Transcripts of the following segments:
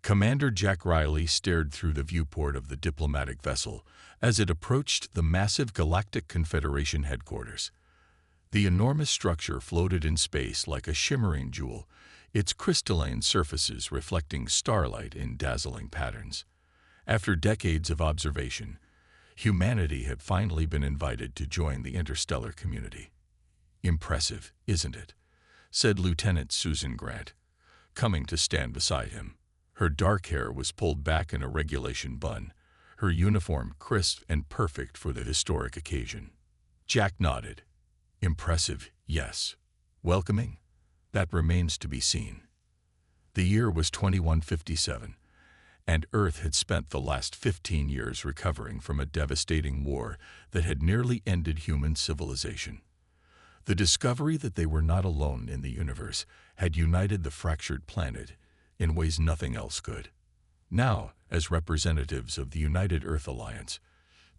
Commander Jack Riley stared through the viewport of the diplomatic vessel as it approached the massive Galactic Confederation headquarters. The enormous structure floated in space like a shimmering jewel, its crystalline surfaces reflecting starlight in dazzling patterns. After decades of observation, humanity had finally been invited to join the interstellar community. "Impressive, isn't it?" said Lieutenant Susan Grant, coming to stand beside him. Her dark hair was pulled back in a regulation bun, her uniform crisp and perfect for the historic occasion. Jack nodded. "Impressive, yes. Welcoming? That remains to be seen." The year was 2157, and Earth had spent the last 15 years recovering from a devastating war that had nearly ended human civilization. The discovery that they were not alone in the universe had united the fractured planet in ways nothing else could. Now, as representatives of the United Earth Alliance,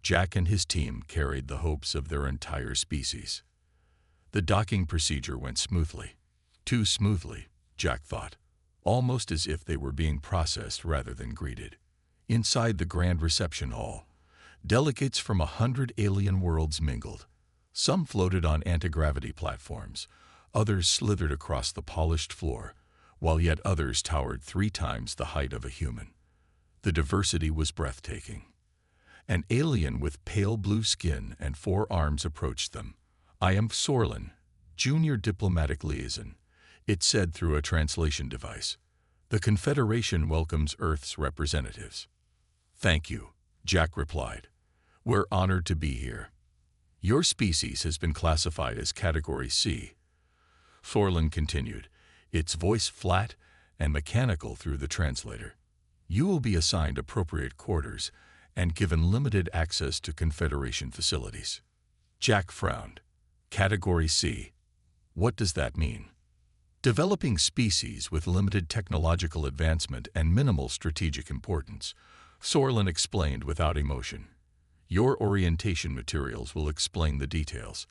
Jack and his team carried the hopes of their entire species. The docking procedure went smoothly. Too smoothly, Jack thought, almost as if they were being processed rather than greeted. Inside the grand reception hall, delegates from 100 alien worlds mingled. Some floated on anti-gravity platforms, others slithered across the polished floor, while yet others towered 3 times the height of a human. The diversity was breathtaking. An alien with pale blue skin and 4 arms approached them. "I am Sorlin, Junior Diplomatic Liaison," it said through a translation device. "The Confederation welcomes Earth's representatives." "Thank you," Jack replied. "We're honored to be here. Your species has been classified as Category C." Sorlin continued, its voice flat and mechanical through the translator. "You will be assigned appropriate quarters and given limited access to Confederation facilities." Jack frowned. Category C. What does that mean? Developing species with limited technological advancement and minimal strategic importance, Sorlin explained without emotion. Your orientation materials will explain the details.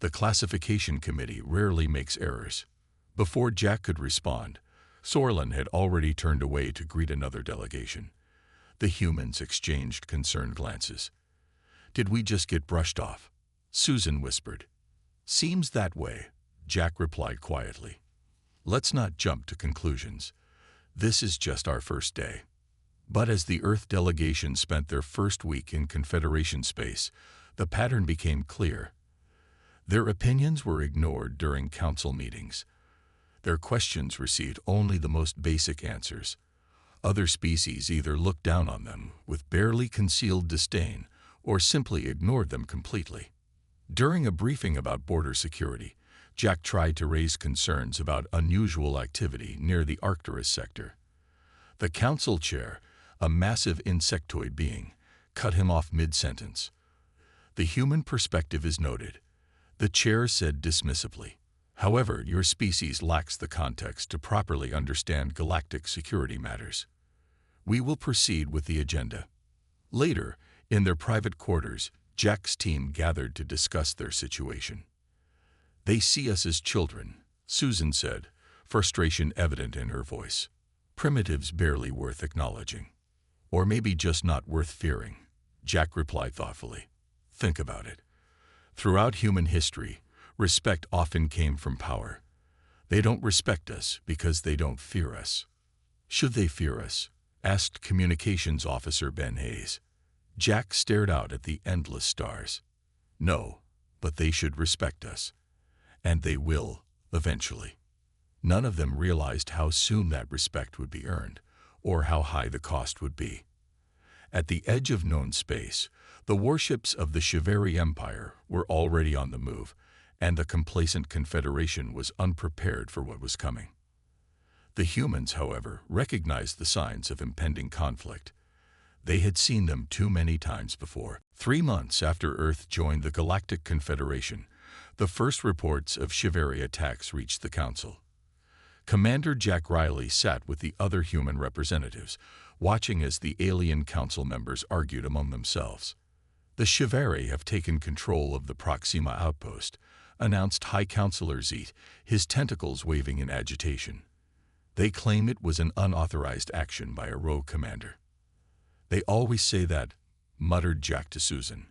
The classification committee rarely makes errors. Before Jack could respond, Sorlin had already turned away to greet another delegation. The humans exchanged concerned glances. "Did we just get brushed off?" Susan whispered. "Seems that way," Jack replied quietly. "Let's not jump to conclusions. This is just our first day." But as the Earth delegation spent their first week in Confederation space, the pattern became clear. Their opinions were ignored during council meetings. Their questions received only the most basic answers. Other species either looked down on them with barely concealed disdain or simply ignored them completely. During a briefing about border security, Jack tried to raise concerns about unusual activity near the Arcturus sector. The council chair, a massive insectoid being, cut him off mid-sentence. "The human perspective is noted," the chair said dismissively. "However, your species lacks the context to properly understand galactic security matters. We will proceed with the agenda." Later, in their private quarters, Jack's team gathered to discuss their situation. "They see us as children," Susan said, frustration evident in her voice. "Primitives barely worth acknowledging. Or maybe just not worth fearing," Jack replied thoughtfully. "Think about it. Throughout human history, respect often came from power. They don't respect us because they don't fear us." "Should they fear us?" asked Communications Officer Ben Hayes. Jack stared out at the endless stars. "No, but they should respect us. And they will, eventually." None of them realized how soon that respect would be earned, or how high the cost would be. At the edge of known space, the warships of the Chivalry Empire were already on the move, and the complacent Confederation was unprepared for what was coming. The humans, however, recognized the signs of impending conflict. They had seen them too many times before. 3 months after Earth joined the Galactic Confederation, the first reports of Chivalry attacks reached the Council. Commander Jack Riley sat with the other human representatives, watching as the alien council members argued among themselves. "The Chivalry have taken control of the Proxima outpost," announced High Counselor Zeet, his tentacles waving in agitation. They claim it was an unauthorized action by a rogue commander. They always say that, muttered Jack to Susan.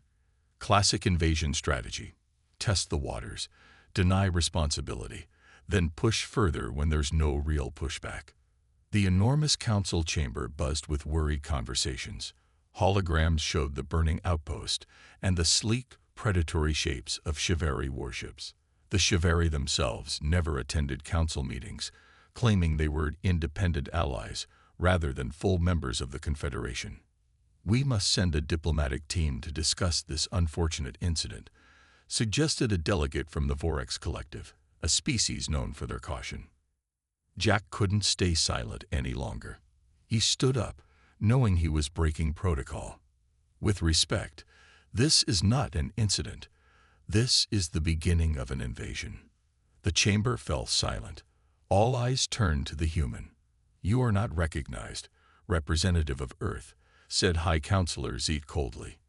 Classic invasion strategy. Test the waters, deny responsibility, then push further when there's no real pushback. The enormous council chamber buzzed with worried conversations. Holograms showed the burning outpost and the sleek, predatory shapes of Chivalry warships. The Chivalry themselves never attended council meetings, claiming they were independent allies rather than full members of the Confederation. We must send a diplomatic team to discuss this unfortunate incident, suggested a delegate from the Orcs collective, a species known for their caution. Jack couldn't stay silent any longer. He stood up, knowing he was breaking protocol. With respect, this is not an incident. This is the beginning of an invasion. The chamber fell silent. All eyes turned to the human. You are not recognized, representative of Earth, said High Counselor Zeke coldly.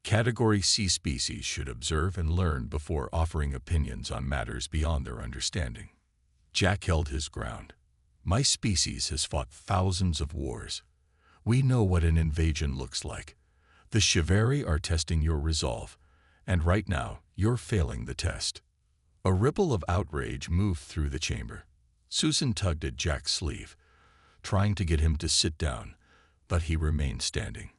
Category C species should observe and learn before offering opinions on matters beyond their understanding. Jack held his ground. My species has fought thousands of wars. We know what an invasion looks like. The Chivalry are testing your resolve, and right now you're failing the test. A ripple of outrage moved through the chamber. Susan tugged at Jack's sleeve, trying to get him to sit down, but he remained standing.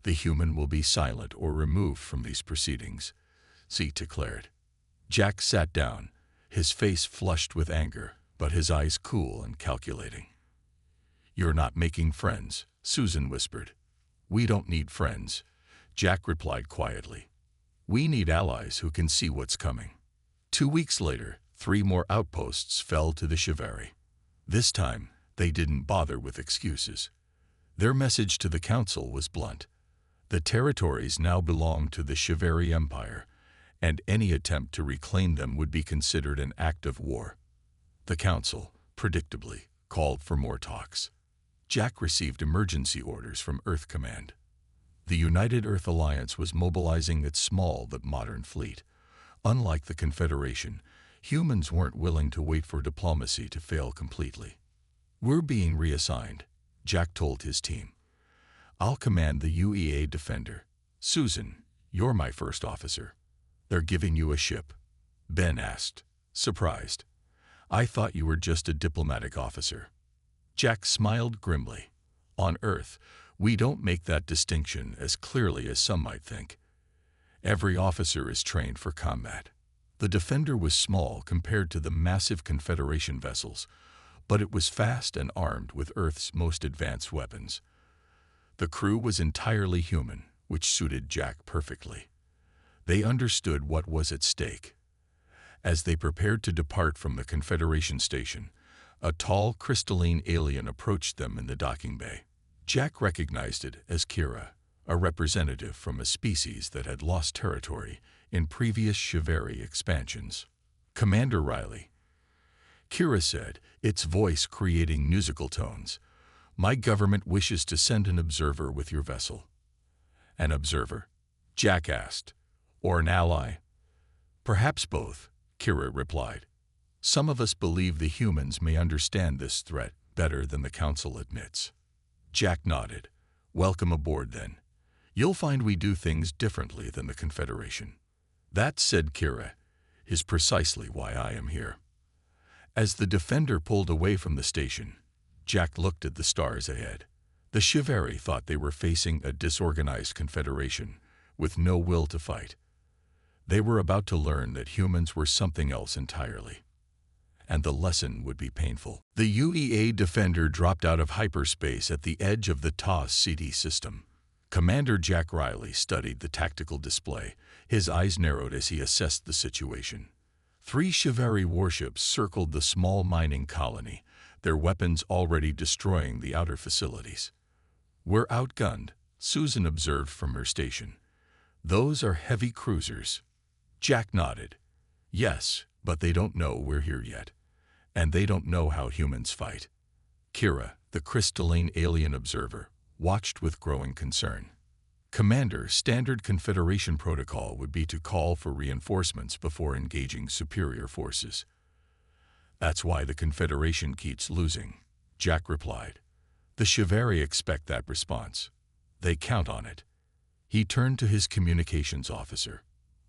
The human will be silent or removed from these proceedings, Zeke declared. Jack sat down, his face flushed with anger, but his eyes cool and calculating. You're not making friends, Susan whispered. We don't need friends, Jack replied quietly. We need allies who can see what's coming. 2 weeks later, 3 more outposts fell to the Chivalry. This time, they didn't bother with excuses. Their message to the council was blunt. The territories now belong to the Chivalry Empire, and any attempt to reclaim them would be considered an act of war. The council, predictably, called for more talks. Jack received emergency orders from Earth Command. The United Earth Alliance was mobilizing its small but modern fleet. Unlike the Confederation, humans weren't willing to wait for diplomacy to fail completely. We're being reassigned, Jack told his team. I'll command the UEA Defender. Susan, you're my first officer. They're giving you a ship. Ben asked, surprised. I thought you were just a diplomatic officer. Jack smiled grimly. On Earth, we don't make that distinction as clearly as some might think. Every officer is trained for combat. The Defender was small compared to the massive Confederation vessels, but it was fast and armed with Earth's most advanced weapons. The crew was entirely human, which suited Jack perfectly. They understood what was at stake. As they prepared to depart from the Confederation station, a tall, crystalline alien approached them in the docking bay. Jack recognized it as Kira, a representative from a species that had lost territory in previous Chivalry expansions. Commander Riley, Kira said, its voice creating musical tones. My government wishes to send an observer with your vessel. An observer? Jack asked. Or an ally? Perhaps both, Kira replied. Some of us believe the humans may understand this threat better than the Council admits. Jack nodded. Welcome aboard, then. You'll find we do things differently than the Confederation. That, said Kira, is precisely why I am here. As the Defender pulled away from the station, Jack looked at the stars ahead. The Chivalry thought they were facing a disorganized Confederation with no will to fight. They were about to learn that humans were something else entirely. And the lesson would be painful. The UEA Defender dropped out of hyperspace at the edge of the TOS CD system. Commander Jack Riley studied the tactical display. His eyes narrowed as he assessed the situation. 3 Chivalry warships circled the small mining colony, their weapons already destroying the outer facilities. We're outgunned, Susan observed from her station. Those are heavy cruisers. Jack nodded. Yes, but they don't know we're here yet. And they don't know how humans fight. Kira, the crystalline alien observer, watched with growing concern. Commander, standard Confederation protocol would be to call for reinforcements before engaging superior forces. That's why the Confederation keeps losing, Jack replied. The Chivalry expect that response. They count on it. He turned to his communications officer.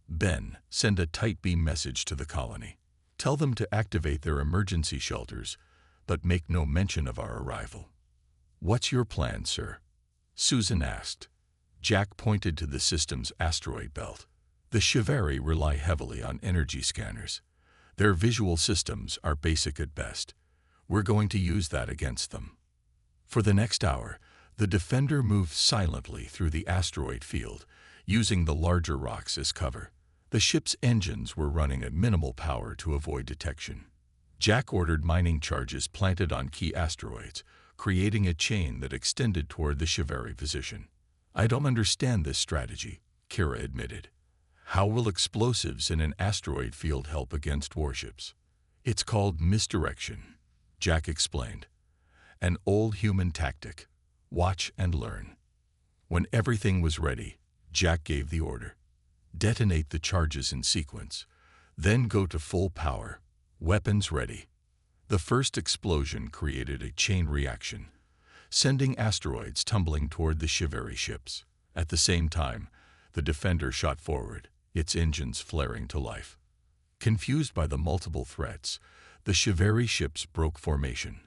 Ben, send a tight beam message to the colony. Tell them to activate their emergency shelters, but make no mention of our arrival. What's your plan, sir? Susan asked. Jack pointed to the system's asteroid belt. The Chivalry rely heavily on energy scanners. Their visual systems are basic at best. We're going to use that against them. For the next hour, the Defender moved silently through the asteroid field, using the larger rocks as cover. The ship's engines were running at minimal power to avoid detection. Jack ordered mining charges planted on key asteroids, creating a chain that extended toward the Chivalry position. I don't understand this strategy, Kira admitted. How will explosives in an asteroid field help against warships? It's called misdirection, Jack explained. An old human tactic. Watch and learn. When everything was ready, Jack gave the order. Detonate the charges in sequence, then go to full power. Weapons ready. The first explosion created a chain reaction, sending asteroids tumbling toward the Chivalry ships. At the same time, the Defender shot forward, its engines flaring to life. Confused by the multiple threats, the Chivalry ships broke formation.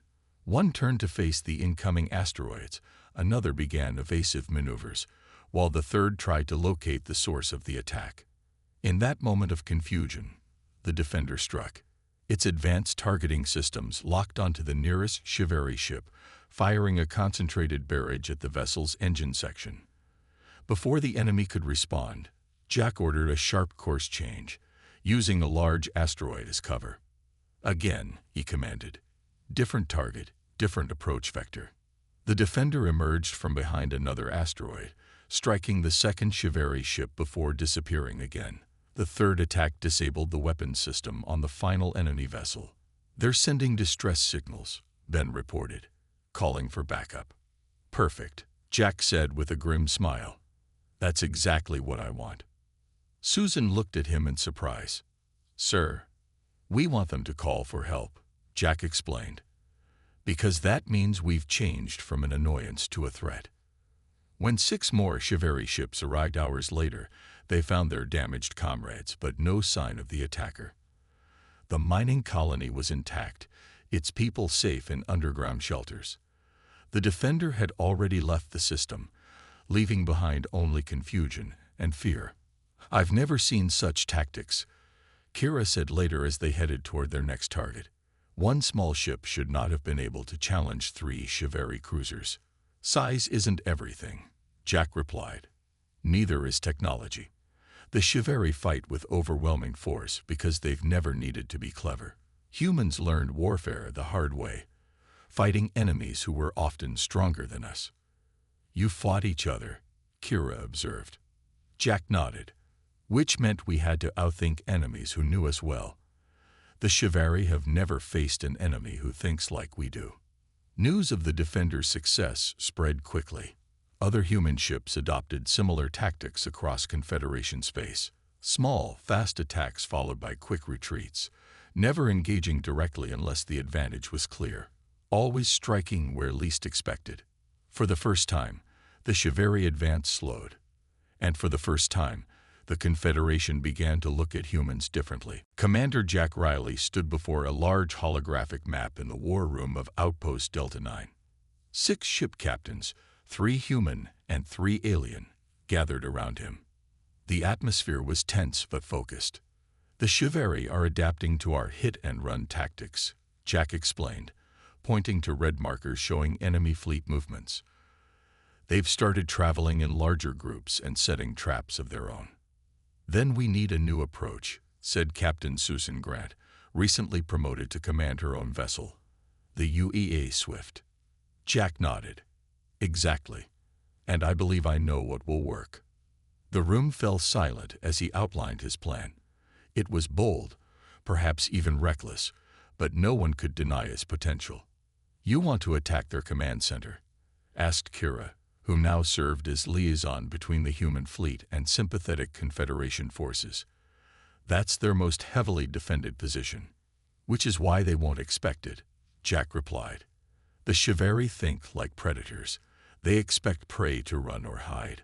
One turned to face the incoming asteroids, another began evasive maneuvers, while the third tried to locate the source of the attack. In that moment of confusion, the Defender struck. Its advanced targeting systems locked onto the nearest Chivalry ship, firing a concentrated barrage at the vessel's engine section. Before the enemy could respond, Jack ordered a sharp course change, using a large asteroid as cover. Again, he commanded. Different target, different approach vector. The Defender emerged from behind another asteroid, striking the second Chivalry ship before disappearing again. The third attack disabled the weapons system on the final enemy vessel. They're sending distress signals, Ben reported, calling for backup. Perfect, Jack said with a grim smile. That's exactly what I want. Susan looked at him in surprise. Sir, we want them to call for help, Jack explained. Because that means we've changed from an annoyance to a threat. When 6 more Chivalry ships arrived hours later, they found their damaged comrades, but no sign of the attacker. The mining colony was intact, its people safe in underground shelters. The Defender had already left the system, leaving behind only confusion and fear. I've never seen such tactics, Kira said later as they headed toward their next target. One small ship should not have been able to challenge 3 Chivalry cruisers. Size isn't everything, Jack replied. Neither is technology. The Chivalry fight with overwhelming force because they've never needed to be clever. Humans learned warfare the hard way, fighting enemies who were often stronger than us. You fought each other, Kira observed. Jack nodded, which meant we had to outthink enemies who knew us well. The Chivalry have never faced an enemy who thinks like we do. News of the Defender's success spread quickly. Other human ships adopted similar tactics across Confederation space. Small, fast attacks followed by quick retreats, never engaging directly unless the advantage was clear, always striking where least expected. For the first time, the Chivalry advance slowed, and for the first time, the Confederation began to look at humans differently. Commander Jack Riley stood before a large holographic map in the war room of Outpost Delta 9. 6 ship captains, 3 human and 3 alien, gathered around him. The atmosphere was tense but focused. The Chivalry are adapting to our hit-and-run tactics, Jack explained, pointing to red markers showing enemy fleet movements. They've started traveling in larger groups and setting traps of their own. Then we need a new approach, said Captain Susan Grant, recently promoted to command her own vessel, the UEA Swift. Jack nodded. Exactly. And I believe I know what will work. The room fell silent as he outlined his plan. It was bold, perhaps even reckless, but no one could deny its potential. You want to attack their command center? Asked Kira, who now served as liaison between the human fleet and sympathetic Confederation forces. That's their most heavily defended position. "Which is why they won't expect it," Jack replied. "The Chiveri think like predators. They expect prey to run or hide.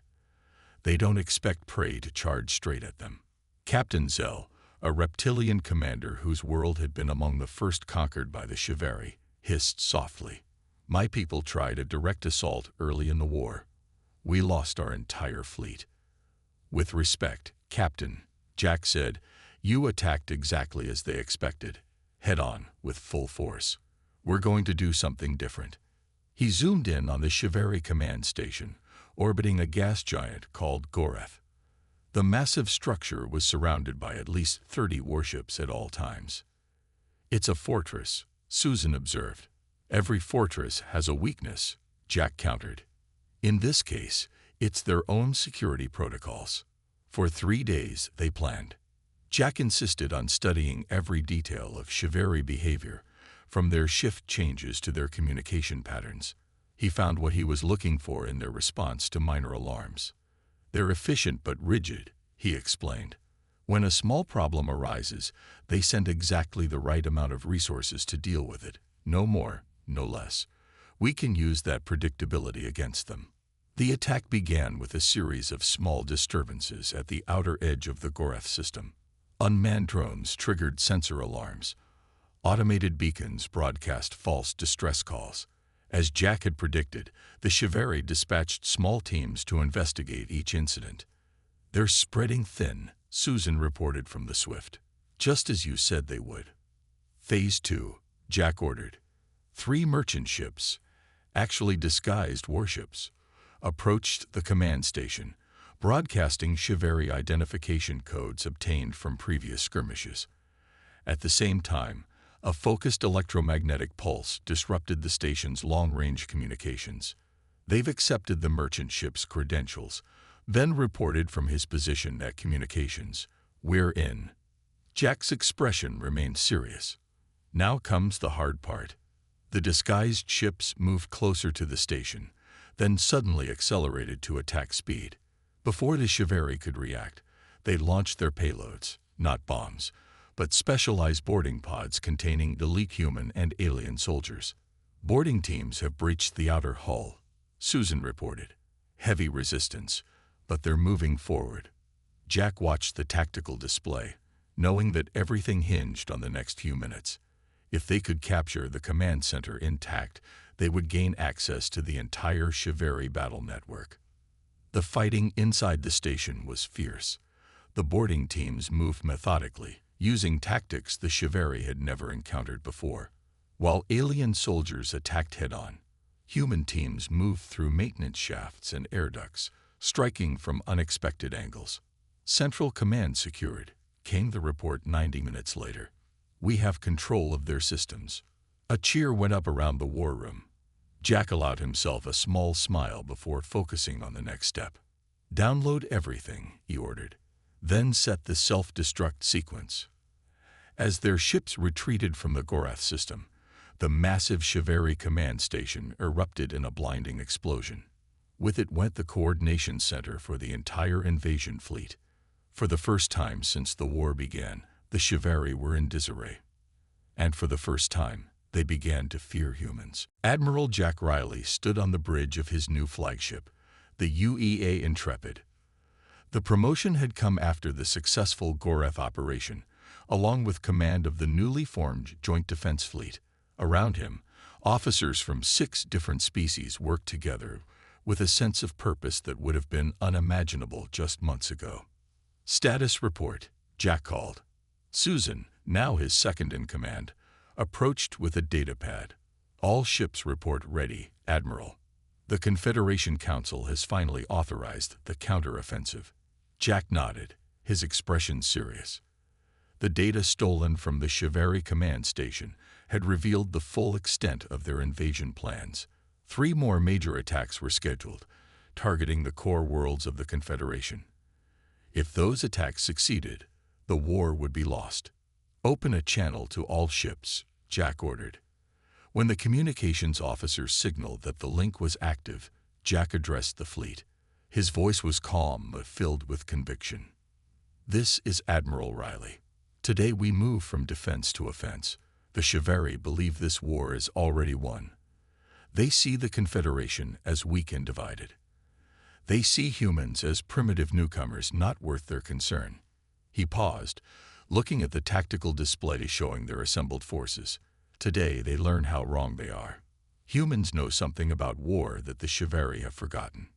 They don't expect prey to charge straight at them." Captain Zell, a reptilian commander whose world had been among the first conquered by the Chiveri, hissed softly. "My people tried a direct assault early in the war. We lost our entire fleet." "With respect, Captain," Jack said, "you attacked exactly as they expected. Head on, with full force. We're going to do something different." He zoomed in on the Chiveri command station, orbiting a gas giant called Goreth. The massive structure was surrounded by at least 30 warships at all times. "It's a fortress," Susan observed. "Every fortress has a weakness," Jack countered. "In this case, it's their own security protocols." For 3 days they planned. Jack insisted on studying every detail of Chiveri behavior, from their shift changes to their communication patterns. He found what he was looking for in their response to minor alarms. "They're efficient but rigid," he explained. "When a small problem arises, they send exactly the right amount of resources to deal with it, no more, no less. We can use that predictability against them." The attack began with a series of small disturbances at the outer edge of the Goreth system. Unmanned drones triggered sensor alarms. Automated beacons broadcast false distress calls. As Jack had predicted, the Chiveri dispatched small teams to investigate each incident. "They're spreading thin," Susan reported from the Swift. "Just as you said they would." Phase 2, Jack ordered. 3 merchant ships, actually disguised warships, approached the command station, broadcasting Chiveri identification codes obtained from previous skirmishes. At the same time, a focused electromagnetic pulse disrupted the station's long-range communications. "They've accepted the merchant ship's credentials," then reported from his position at communications. "We're in." Jack's expression remained serious. Now comes the hard part. The disguised ships moved closer to the station, then suddenly accelerated to attack speed. Before the Chiveri could react, they launched their payloads, not bombs, but specialized boarding pods containing elite human and alien soldiers. "Boarding teams have breached the outer hull," Susan reported. "Heavy resistance, but they're moving forward." Jack watched the tactical display, knowing that everything hinged on the next few minutes. If they could capture the command center intact, they would gain access to the entire Chiveri battle network. The fighting inside the station was fierce. The boarding teams moved methodically, using tactics the Chiveri had never encountered before. While alien soldiers attacked head-on, human teams moved through maintenance shafts and air ducts, striking from unexpected angles. "Central command secured," came the report 90 minutes later. "We have control of their systems." A cheer went up around the war room. Jack allowed himself a small smile before focusing on the next step. "Download everything," he ordered. "Then set the self-destruct sequence." As their ships retreated from the Goreth system, the massive Chiveri command station erupted in a blinding explosion. With it went the coordination center for the entire invasion fleet. For the first time since the war began, the Chiveri were in disarray. And for the first time, they began to fear humans. Admiral Jack Riley stood on the bridge of his new flagship, the UEA Intrepid. The promotion had come after the successful Goreth operation, along with command of the newly formed Joint Defense Fleet. Around him, officers from 6 different species worked together with a sense of purpose that would have been unimaginable just months ago. "Status report," Jack called. Susan, now his second-in-command, approached with a datapad. "All ships report ready, Admiral. The Confederation Council has finally authorized the counteroffensive." Jack nodded, his expression serious. The data stolen from the Chiveri command station had revealed the full extent of their invasion plans. 3 more major attacks were scheduled, targeting the core worlds of the Confederation. If those attacks succeeded, the war would be lost. "Open a channel to all ships," Jack ordered. When the communications officer signaled that the link was active, Jack addressed the fleet. His voice was calm but filled with conviction. "This is Admiral Riley. Today we move from defense to offense. The Chiveri believe this war is already won. They see the Confederation as weak and divided. They see humans as primitive newcomers not worth their concern. He paused, looking at the tactical display showing their assembled forces. Today they learn how wrong they are. Humans know something about war that the Chiveri have forgotten.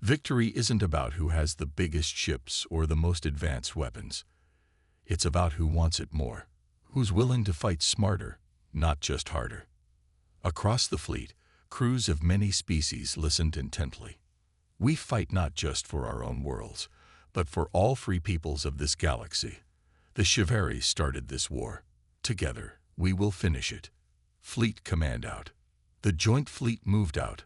Victory isn't about who has the biggest ships or the most advanced weapons. It's about who wants it more, who's willing to fight smarter, not just harder. Across the fleet, crews of many species listened intently. We fight not just for our own worlds, but for all free peoples of this galaxy. The Chiveri started this war. Together, we will finish it. Fleet command out. The joint fleet moved out,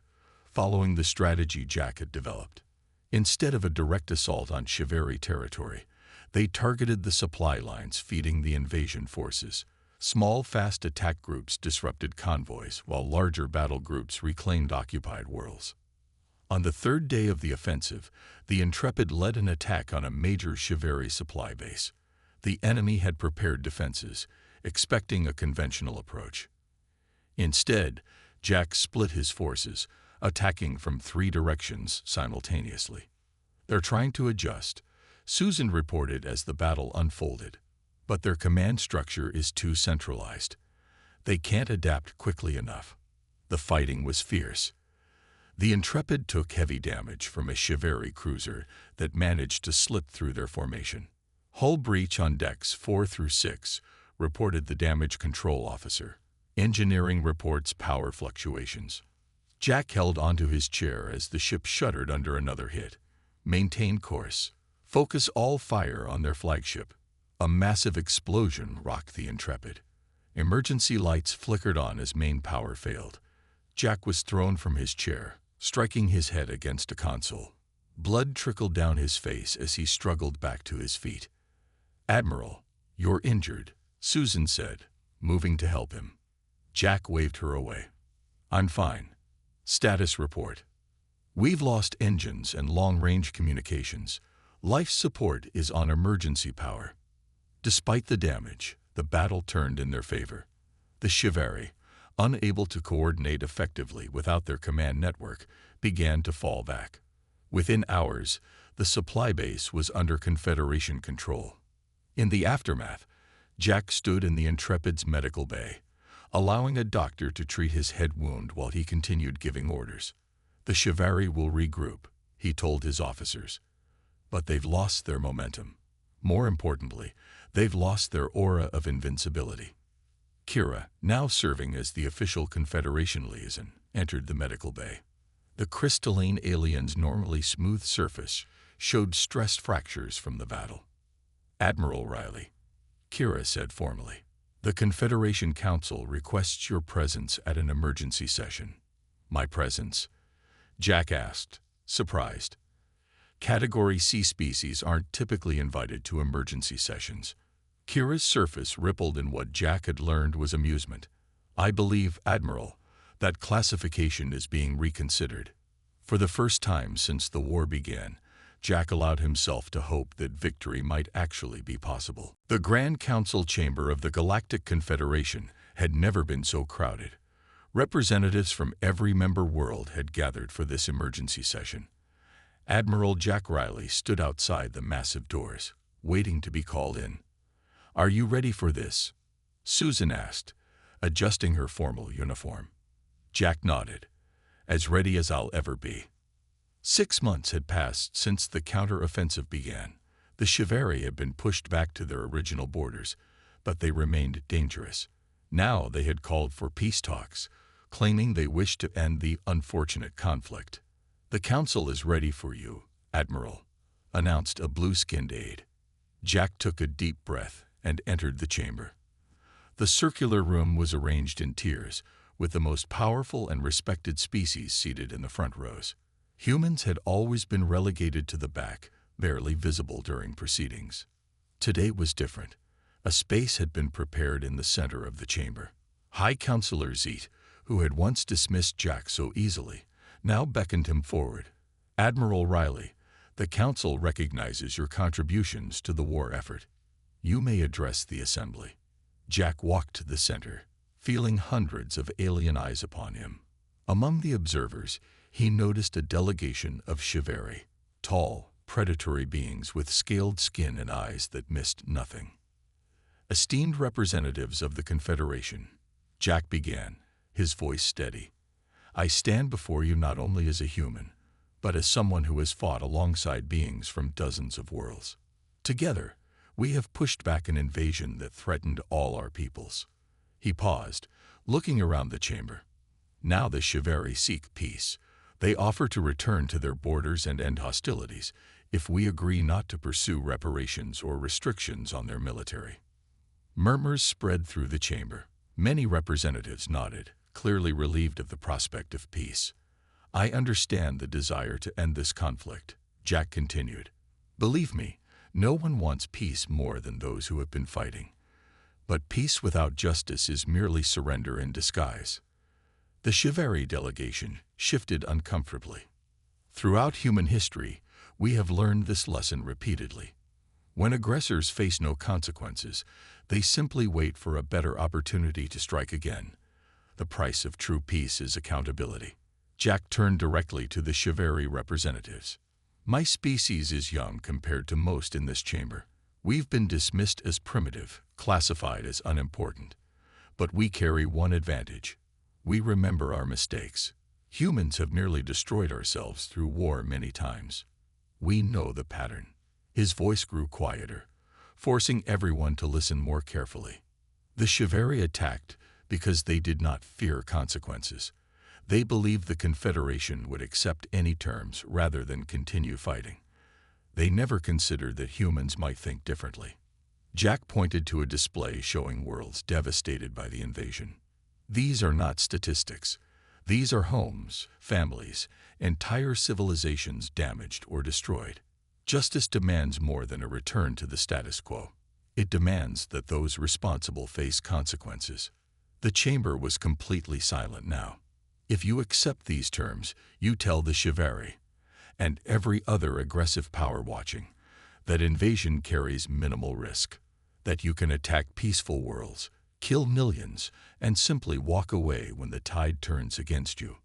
following the strategy Jack had developed. Instead of a direct assault on Chiveri territory, they targeted the supply lines feeding the invasion forces. Small, fast attack groups disrupted convoys, while larger battle groups reclaimed occupied worlds. On the third day of the offensive, the Intrepid led an attack on a major Chiveri supply base. The enemy had prepared defenses, expecting a conventional approach. Instead, Jack split his forces, attacking from 3 directions simultaneously. "They're trying to adjust," Susan reported as the battle unfolded. "But their command structure is too centralized. They can't adapt quickly enough." The fighting was fierce. The Intrepid took heavy damage from a Chiveri cruiser that managed to slip through their formation. "Hull breach on decks 4 through 6, reported the damage control officer. "Engineering reports power fluctuations." Jack held onto his chair as the ship shuddered under another hit. "Maintain course. Focus all fire on their flagship." A massive explosion rocked the Intrepid. Emergency lights flickered on as main power failed. Jack was thrown from his chair, striking his head against a console. Blood trickled down his face as he struggled back to his feet. "Admiral, you're injured," Susan said, moving to help him. Jack waved her away. "I'm fine. Status report. We've lost engines and long-range communications. Life support is on emergency power." Despite the damage, the battle turned in their favor. The Chiveri, unable to coordinate effectively without their command network, began to fall back. Within hours, the supply base was under Confederation control. In the aftermath, Jack stood in the Intrepid's medical bay, allowing a doctor to treat his head wound while he continued giving orders. "The Chiveri will regroup," he told his officers. "But they've lost their momentum. More importantly, they've lost their aura of invincibility." Kira, now serving as the official Confederation liaison, entered the medical bay. The crystalline alien's normally smooth surface showed stressed fractures from the battle. "Admiral Riley," Kira said formally, "the Confederation Council requests your presence at an emergency session." "My presence?" Jack asked, surprised. Category C species aren't typically invited to emergency sessions. Kira's surface rippled in what Jack had learned was amusement. "I believe, Admiral, that classification is being reconsidered." For the first time since the war began, Jack allowed himself to hope that victory might actually be possible. The Grand Council chamber of the Galactic Confederation had never been so crowded. Representatives from every member world had gathered for this emergency session. Admiral Jack Riley stood outside the massive doors, waiting to be called in. "Are you ready for this?" Susan asked, adjusting her formal uniform. Jack nodded. "As ready as I'll ever be." 6 months had passed since the counter-offensive began. The Chiveri had been pushed back to their original borders, but they remained dangerous. Now they had called for peace talks, claiming they wished to end the unfortunate conflict. "The Council is ready for you, Admiral," announced a blue-skinned aide. Jack took a deep breath and entered the chamber. The circular room was arranged in tiers, with the most powerful and respected species seated in the front rows. Humans had always been relegated to the back, barely visible during proceedings. Today was different. A space had been prepared in the center of the chamber. High Counselor Zeet, who had once dismissed Jack so easily, now beckoned him forward. "Admiral Riley, the Council recognizes your contributions to the war effort. You may address the Assembly." Jack walked to the center, feeling hundreds of alien eyes upon him. Among the observers, he noticed a delegation of HFY, tall, predatory beings with scaled skin and eyes that missed nothing. Esteemed representatives of the Confederation, Jack began, his voice steady. I stand before you not only as a human, but as someone who has fought alongside beings from dozens of worlds. Together, we have pushed back an invasion that threatened all our peoples. He paused, looking around the chamber. Now the HFY seek peace. They offer to return to their borders and end hostilities if we agree not to pursue reparations or restrictions on their military. Murmurs spread through the chamber. Many representatives nodded, clearly relieved of the prospect of peace. I understand the desire to end this conflict, Jack continued. Believe me, no one wants peace more than those who have been fighting. But peace without justice is merely surrender in disguise. The HFY delegation shifted uncomfortably. Throughout human history, we have learned this lesson repeatedly. When aggressors face no consequences, they simply wait for a better opportunity to strike again. The price of true peace is accountability. Jack turned directly to the HFY representatives. My species is young compared to most in this chamber. We've been dismissed as primitive, classified as unimportant. But we carry one advantage. We remember our mistakes. Humans have nearly destroyed ourselves through war many times. We know the pattern. His voice grew quieter, forcing everyone to listen more carefully. The HFY attacked because they did not fear consequences. They believed the Confederation would accept any terms rather than continue fighting. They never considered that humans might think differently. Jack pointed to a display showing worlds devastated by the invasion. These are not statistics. These are homes, families, entire civilizations damaged or destroyed. Justice demands more than a return to the status quo. It demands that those responsible face consequences. The chamber was completely silent now. If you accept these terms, you tell the HFY, and every other aggressive power watching, that invasion carries minimal risk, that you can attack peaceful worlds, kill millions, and simply walk away when the tide turns against you.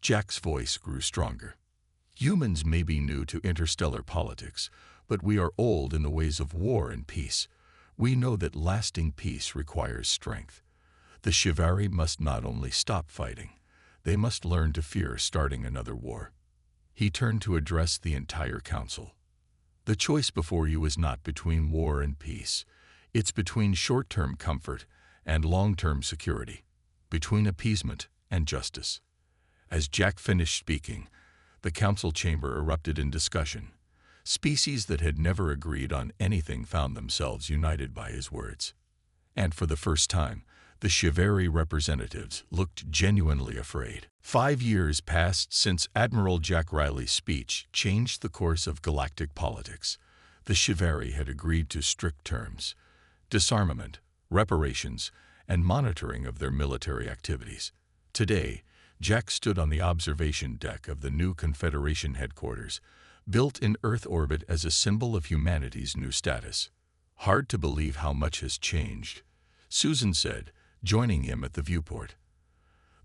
Jack's voice grew stronger. Humans may be new to interstellar politics, but we are old in the ways of war and peace. We know that lasting peace requires strength. The HFY must not only stop fighting, they must learn to fear starting another war. He turned to address the entire council. The choice before you is not between war and peace. It's between short-term comfort and long-term security, between appeasement and justice. As Jack finished speaking, the council chamber erupted in discussion. Species that had never agreed on anything found themselves united by his words. And for the first time, the HFY representatives looked genuinely afraid. 5 years passed since Admiral Jack Riley's speech changed the course of galactic politics. The HFY had agreed to strict terms: disarmament, reparations, and monitoring of their military activities. Today, Jack stood on the observation deck of the new Confederation headquarters, built in Earth orbit as a symbol of humanity's new status. Hard to believe how much has changed, Susan said, joining him at the viewport.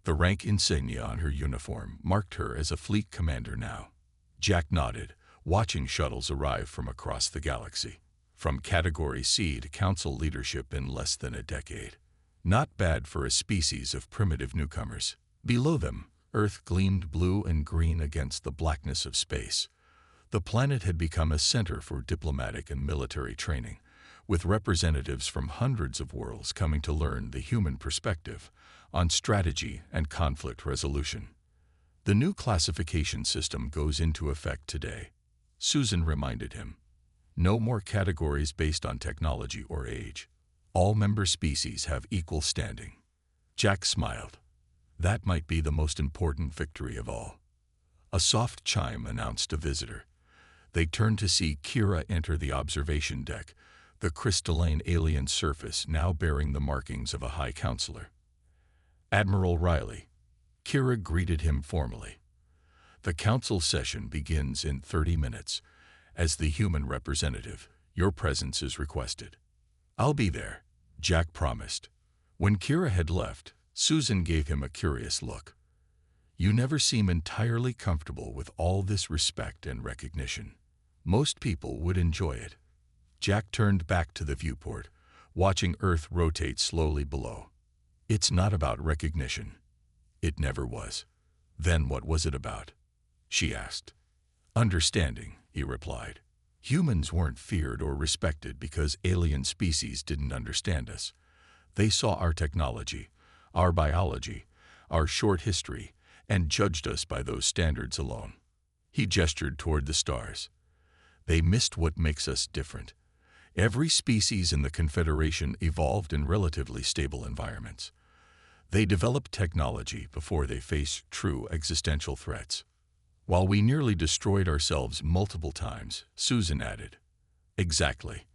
The rank insignia on her uniform marked her as a fleet commander now. Jack nodded, watching shuttles arrive from across the galaxy. From Category C to Council leadership in less than a decade. Not bad for a species of primitive newcomers. Below them, Earth gleamed blue and green against the blackness of space. The planet had become a center for diplomatic and military training, with representatives from hundreds of worlds coming to learn the human perspective on strategy and conflict resolution. The new classification system goes into effect today, Susan reminded him. No more categories based on technology or age. All member species have equal standing. Jack smiled. That might be the most important victory of all. A soft chime announced a visitor. They turned to see Kira enter the observation deck, the crystalline alien surface now bearing the markings of a High Counselor. Admiral Riley. Kira greeted him formally. The council session begins in 30 minutes. As the human representative, your presence is requested. I'll be there, Jack promised. When Kira had left, Susan gave him a curious look. You never seem entirely comfortable with all this respect and recognition. Most people would enjoy it. Jack turned back to the viewport, watching Earth rotate slowly below. It's not about recognition. It never was. Then what was it about? She asked. Understanding, he replied. Humans weren't feared or respected because alien species didn't understand us. They saw our technology, our biology, our short history, and judged us by those standards alone. He gestured toward the stars. They missed what makes us different. Every species in the Confederation evolved in relatively stable environments. They developed technology before they faced true existential threats. While we nearly destroyed ourselves multiple times, Susan added. Exactly.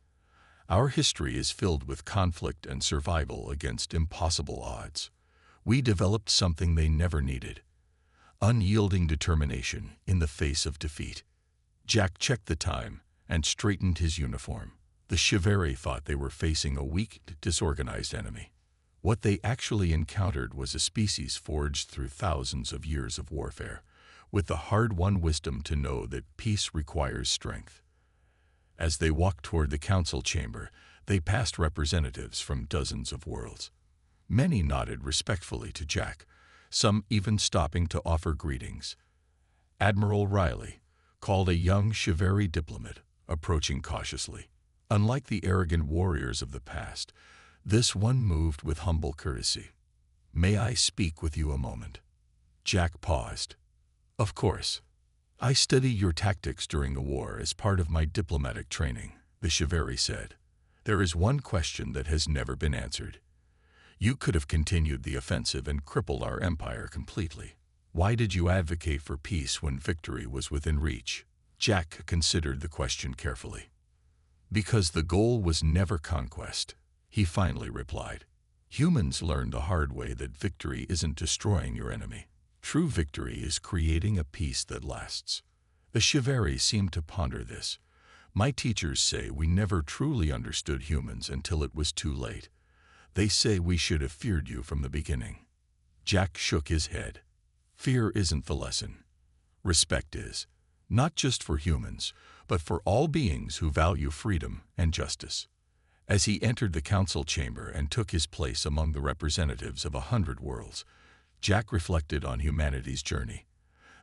Our history is filled with conflict and survival against impossible odds. We developed something they never needed. Unyielding determination in the face of defeat. Jack checked the time and straightened his uniform. The Chiveri thought they were facing a weak, disorganized enemy. What they actually encountered was a species forged through thousands of years of warfare, with the hard-won wisdom to know that peace requires strength. As they walked toward the council chamber, they passed representatives from dozens of worlds. Many nodded respectfully to Jack, some even stopping to offer greetings. Admiral Riley called a young Chiveri diplomat, approaching cautiously. Unlike the arrogant warriors of the past, this one moved with humble courtesy. May I speak with you a moment? Jack paused. Of course. I study your tactics during the war as part of my diplomatic training, the Chiveri said. There is one question that has never been answered. You could have continued the offensive and crippled our empire completely. Why did you advocate for peace when victory was within reach? Jack considered the question carefully. Because the goal was never conquest, he finally replied. Humans learned the hard way that victory isn't destroying your enemy. True victory is creating a peace that lasts. The Chiveri seemed to ponder this. My teachers say we never truly understood humans until it was too late. They say we should have feared you from the beginning. Jack shook his head. Fear isn't the lesson. Respect is. Not just for humans, but for all beings who value freedom and justice. As he entered the council chamber and took his place among the representatives of 100 worlds, Jack reflected on humanity's journey.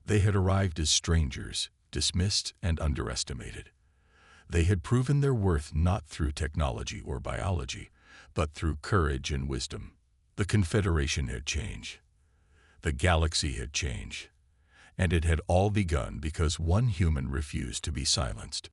They had arrived as strangers, dismissed and underestimated. They had proven their worth not through technology or biology, but through courage and wisdom. The Confederation had changed. The galaxy had changed. And it had all begun because one human refused to be silenced.